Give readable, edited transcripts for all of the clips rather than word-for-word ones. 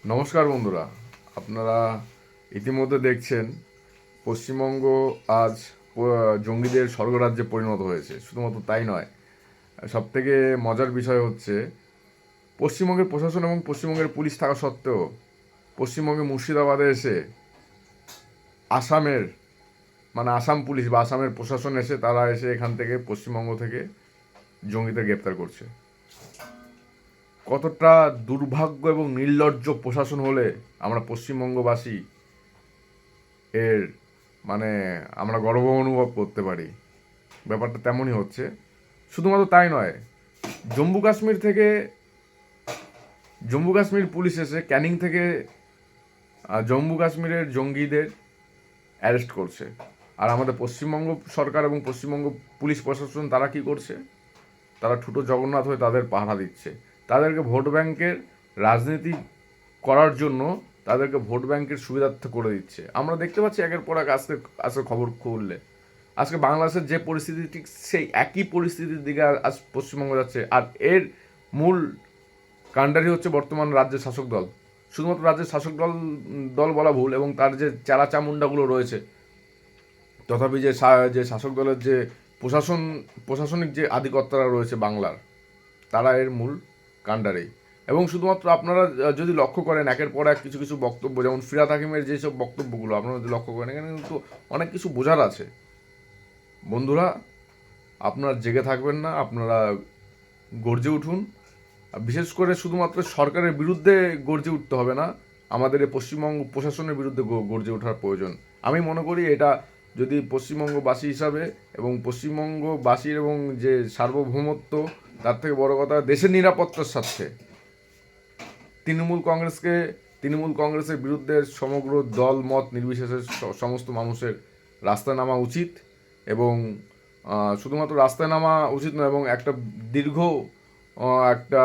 নমস্কার বন্ধুরা, আপনারা ইতিমধ্যে দেখছেন পশ্চিমবঙ্গ আজ জঙ্গিদের স্বর্গরাজ্যে পরিণত হয়েছে। শুধুমাত্র তাই নয়, সবথেকে মজার বিষয় হচ্ছে পশ্চিমবঙ্গের প্রশাসন এবং পশ্চিমবঙ্গের পুলিশ থাকা সত্ত্বেও পশ্চিমবঙ্গে মুর্শিদাবাদে এসে আসামের আসাম পুলিশ বা আসামের প্রশাসন এসে তারা এসে এখান থেকে পশ্চিমবঙ্গ থেকে জঙ্গিদের গ্রেপ্তার করছে। কতটা দুর্ভাগ্য এবং নির্লজ্জ প্রশাসন হলে আমরা পশ্চিমবঙ্গবাসী এর মানে আমরা গর্ব অনুভব করতে পারি। ব্যাপারটা তেমনই হচ্ছে। শুধুমাত্র তাই নয়, জম্মু কাশ্মীর পুলিশ এসে ক্যানিং থেকে জম্মু কাশ্মীরের জঙ্গিদের অ্যারেস্ট করছে। আর আমাদের পশ্চিমবঙ্গ সরকার এবং পশ্চিমবঙ্গ পুলিশ প্রশাসন তারা কি করছে? তারা ঠুটো জগন্নাথ হয়ে তাদের পাহারা দিচ্ছে। তাদেরকে ভোট ব্যাংকের রাজনীতি করার জন্য তাদেরকে ভোট ব্যাংকের সুবিধার্থে করে দিচ্ছে। আমরা দেখতে পাচ্ছি একের পর এক আজকে খবর খুললে আজকে বাংলাদেশের যে পরিস্থিতি, ঠিক সেই একই পরিস্থিতির দিকে আজ পশ্চিমবঙ্গ যাচ্ছে। আর এর মূল কাণ্ডারি হচ্ছে বর্তমান রাজ্যের শাসক দল। শুধুমাত্র রাজ্যের শাসক দল বলা ভুল, এবং তার যে চারা চামুন্ডাগুলো রয়েছে, তথাপি যে শাসক দলের যে প্রশাসনিক যে আধিকর্তারা রয়েছে বাংলার, তারা এর মূল কাণ্ডারি। এবং শুধুমাত্র আপনারা যদি লক্ষ্য করেন একের পর এক কিছু কিছু বক্তব্য, যেমন ফিরহাদ হাকিমের যেসব বক্তব্যগুলো আপনারা যদি লক্ষ্য করেন, এখানে কিন্তু অনেক কিছু বোঝার আছে। বন্ধুরা, আপনারা জেগে থাকবেন না, আপনারা গর্জে উঠুন। বিশেষ করে শুধুমাত্র সরকারের বিরুদ্ধে গর্জে উঠতে হবে না, আমাদের এই পশ্চিমবঙ্গ প্রশাসনের বিরুদ্ধে গর্জে ওঠার প্রয়োজন। আমি মনে করি এটা যদি পশ্চিমবঙ্গবাসী হিসাবে এবং পশ্চিমবঙ্গবাসীর এবং যে সার্বভৌমত্ব, তার থেকে বড় কথা দেশের নিরাপত্তার স্বার্থে তৃণমূল কংগ্রেসের বিরুদ্ধে সমগ্র দল মত নির্বিশেষে সমস্ত মানুষের রাস্তায় নামা উচিত। এবং শুধুমাত্র রাস্তায় নামা উচিত নয়, এবং একটা দীর্ঘ একটা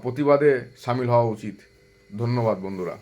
প্রতিবাদে সামিল হওয়া উচিত। ধন্যবাদ বন্ধুরা।